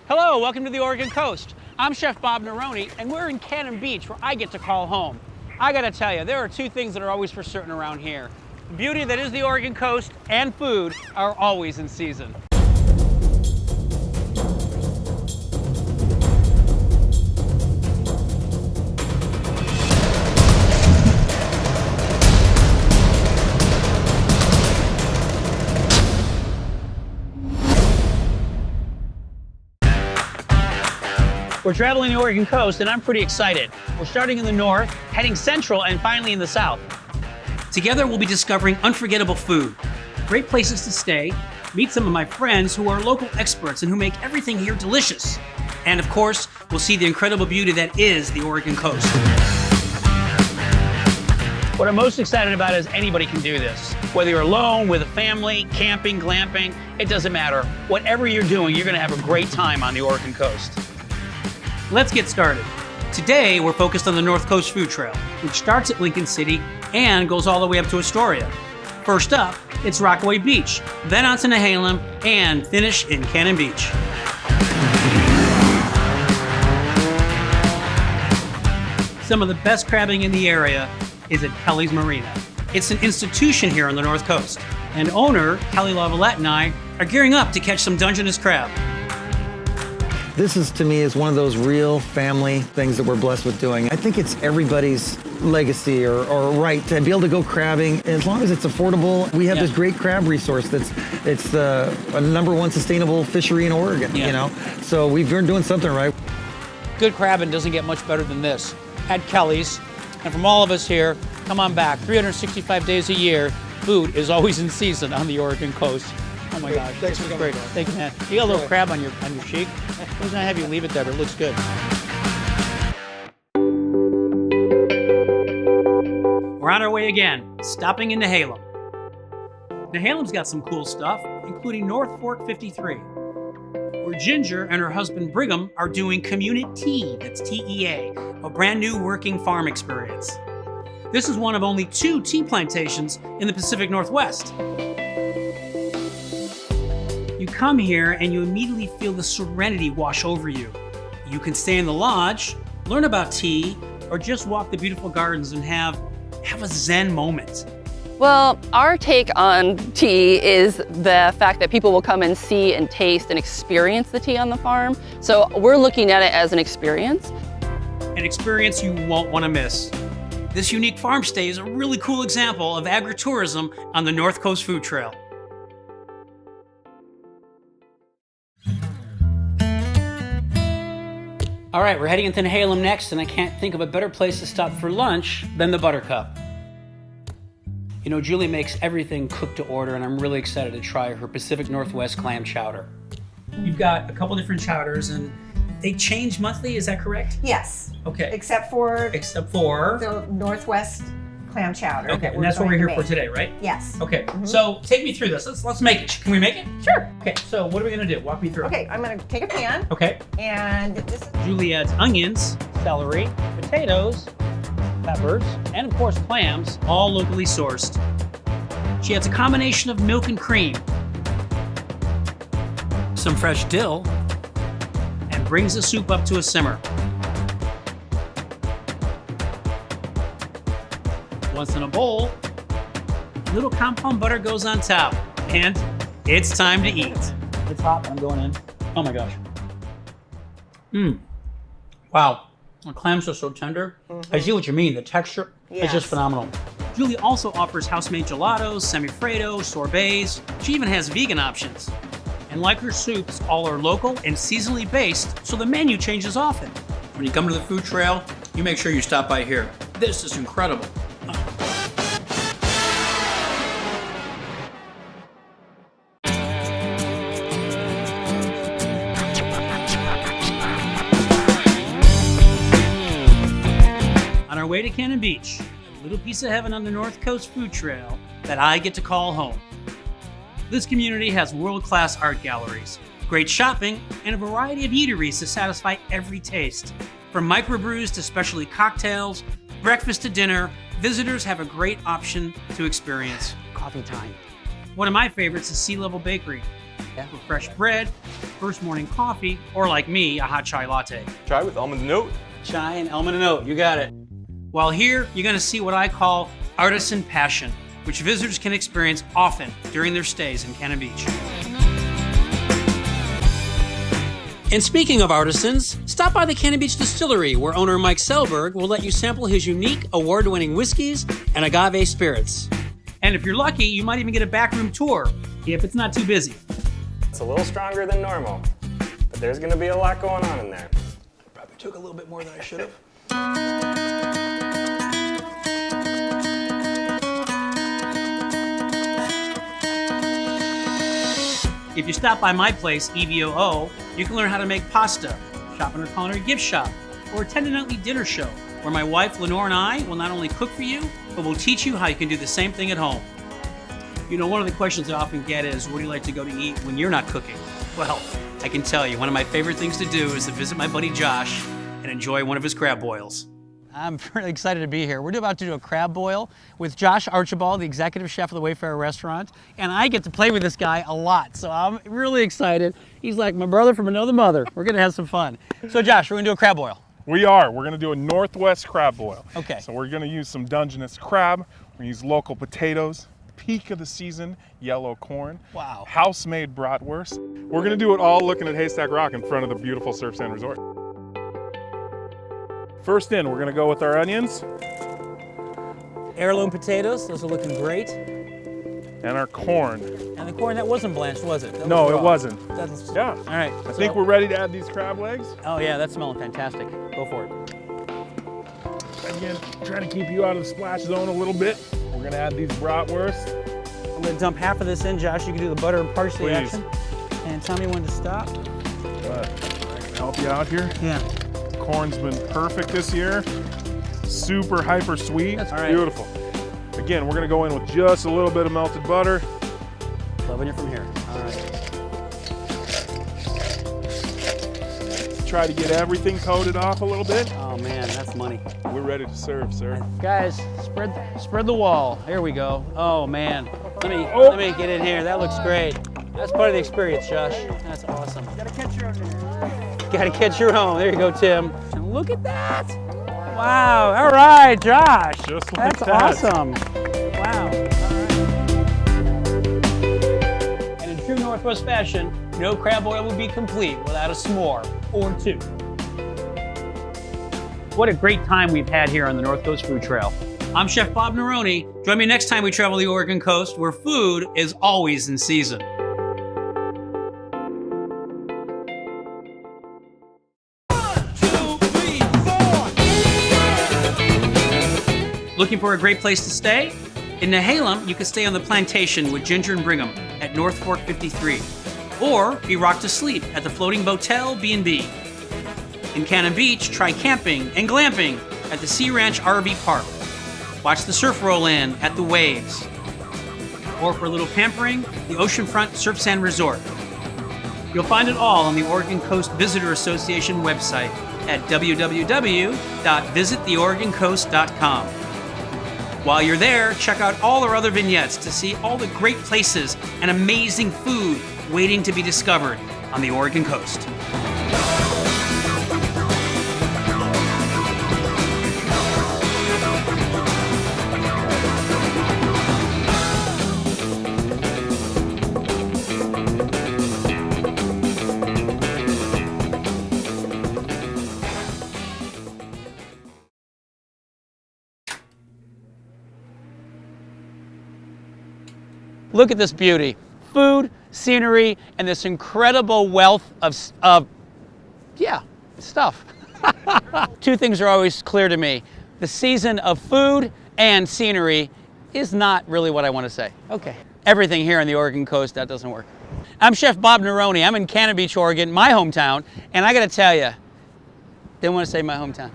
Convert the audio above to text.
Hello, welcome to the Oregon Coast. I'm Chef Bob Neroni, and we're in Cannon Beach, where I get to call home. I gotta tell you, there are two things that are always for certain around here. The beauty that is the Oregon Coast and food are always in season. We're traveling the Oregon coast, and I'm pretty excited. We're starting in the north, heading central, and finally in the south. Together, we'll be discovering unforgettable food, great places to stay, meet some of my friends who are local experts and who make everything here delicious. And of course, we'll see the incredible beauty that is the Oregon coast. What I'm most excited about is anybody can do this. Whether you're alone, with a family, camping, glamping, it doesn't matter. Whatever you're doing, you're gonna have a great time on the Oregon coast. Let's get started. Today, we're focused on the North Coast Food Trail, which starts at Lincoln City and goes all the way up to Astoria. First up, it's Rockaway Beach, then on to Nehalem, and finish in Cannon Beach. Some of the best crabbing in the area is at Kelly's Marina. It's an institution here on the North Coast, and owner Kelly Lavalette and I are gearing up to catch some Dungeness crab. This is, to me, is one of those real family things that we're blessed with doing. I think it's everybody's legacy or right to be able to go crabbing. As long as it's affordable, we have this great crab resource it's a #1 sustainable fishery in Oregon, you know? So we've been doing something right. Good crabbing doesn't get much better than this at Kelly's. And from all of us here, come on back. 365 days a year, food is always in season on the Oregon coast. Oh my gosh, thanks for coming. Thank you, man. You got a little crab on your cheek. I was gonna have you leave it there, but it looks good. We're on our way again, stopping in Nehalem. Nehalem's got some cool stuff, including North Fork 53, where Ginger and her husband Brigham are doing Community, that's TEA, a brand new working farm experience. This is one of only 2 tea plantations in the Pacific Northwest. You come here and you immediately feel the serenity wash over you. You can stay in the lodge, learn about tea, or just walk the beautiful gardens and have a Zen moment. Well, our take on tea is the fact that people will come and see and taste and experience the tea on the farm. So we're looking at it as an experience. An experience you won't want to miss. This unique farm stay is a really cool example of agritourism on the North Coast Food Trail. All right, we're heading into Nehalem next, and I can't think of a better place to stop for lunch than the Buttercup. You know, Julie makes everything cooked to order, and I'm really excited to try her Pacific Northwest clam chowder. You've got a couple different chowders, and they change monthly, is that correct? Yes. Okay. Except for the Northwest clam chowder. Okay, and that's what we're here for today, right? Yes. Okay, so take me through this. Let's make it. Can we make it? Sure. Okay, so what are we gonna do? Walk me through. Okay, I'm gonna take a pan. Okay. And this is Julie adds onions, celery, potatoes, peppers, and of course clams, all locally sourced. She adds a combination of milk and cream, some fresh dill, and brings the soup up to a simmer. Once in a bowl, a little compound butter goes on top, and it's time to eat. It's hot, I'm going in. Oh my gosh. Wow, the clams are so tender. I see what you mean, the texture is just phenomenal. Julie also offers house-made gelatos, semi-freddo, sorbets. She even has vegan options. And like her soups, all are local and seasonally based, so the menu changes often. When you come to the food trail, you make sure you stop by here. This is incredible. On our way to Cannon Beach, a little piece of heaven on the North Coast Food Trail that I get to call home. This community has world-class art galleries, great shopping, and a variety of eateries to satisfy every taste. From microbrews to specialty cocktails, breakfast to dinner, visitors have a great option to experience. Coffee time. One of my favorites is Sea Level Bakery. With fresh bread, first morning coffee, or like me, a hot chai latte. Chai with almond and oat. Chai and almond and oat, you got it. While here, you're gonna see what I call artisan passion, which visitors can experience often during their stays in Cannon Beach. And speaking of artisans, stop by the Cannon Beach Distillery, where owner Mike Selberg will let you sample his unique award-winning whiskeys and agave spirits. And if you're lucky, you might even get a backroom tour, if it's not too busy. It's a little stronger than normal, but there's gonna be a lot going on in there. Probably took a little bit more than I should have. If you stop by my place, EVOO, you can learn how to make pasta, shop in our culinary gift shop, or attend a nightly dinner show where my wife, Lenore, and I will not only cook for you, but will teach you how you can do the same thing at home. You know, one of the questions I often get is, where do you like to go to eat when you're not cooking? Well, I can tell you, one of my favorite things to do is to visit my buddy Josh and enjoy one of his crab boils. I'm really excited to be here. We're about to do a crab boil with Josh Archibald, the executive chef of the Wayfarer restaurant, and I get to play with this guy a lot, so I'm really excited. He's like my brother from another mother. We're gonna have some fun. So Josh, we're gonna do a crab boil. We are. We're gonna do a Northwest crab boil. Okay. So we're gonna use some Dungeness crab. We're gonna use local potatoes, peak of the season, yellow corn. Wow. House-made bratwurst. We're gonna do it all looking at Haystack Rock in front of the beautiful Surf Sand Resort. First in, we're gonna go with our onions. Heirloom potatoes, those are looking great. And our corn. And the corn, that wasn't blanched, was it? That No, was it raw. wasn't. That's, Yeah. All right. I think we're ready to add these crab legs. Oh yeah, that's smelling fantastic. Go for it. Again, try to keep you out of the splash zone a little bit. We're gonna add these bratwurst. I'm gonna dump half of this in, Josh. You can do the butter and parsley Please. action. And tell me when to stop. I can help you out here. Yeah. Corn's been perfect this year. Super hyper sweet. That's right. Beautiful. Again, we're gonna go in with just a little bit of melted butter. Loving it from here. All right. Try to get everything coated off a little bit. Oh man, that's money. We're ready to serve, sir. Guys, spread the wall. Here we go. Oh man. Let me get in here. That looks great. That's part of the experience, Josh. That's awesome. Gotta catch your own. Gotta catch your own. There you go, Tim. And look at that. Wow. All right, Josh. Just like that's that. awesome. Wow. All right. And in true Northwest fashion, no crab boil would be complete without a s'more or two. What a great time we've had here on the North Coast Food Trail. I'm Chef Bob Neroni. Join me next time we travel the Oregon coast, where food is always in season. Looking for a great place to stay? In Nehalem, you can stay on the plantation with Ginger and Brigham at North Fork 53, or be rocked to sleep at the Floating Motel B&B. In Cannon Beach, try camping and glamping at the Sea Ranch RV Park. Watch the surf roll in at the Waves. Or for a little pampering, the Oceanfront Surf Sand Resort. You'll find it all on the Oregon Coast Visitor Association website at www.visittheoregoncoast.com. While you're there, check out all our other vignettes to see all the great places and amazing food waiting to be discovered on the Oregon coast. Look at this beauty. Food, scenery, and this incredible wealth of stuff. Two things are always clear to me. The season of food and scenery is not really what I want to say. Okay. Everything here on the Oregon coast, that doesn't work. I'm Chef Bob Neroni. I'm in Cannon Beach, Oregon, my hometown, and I gotta tell you, didn't want to say my hometown.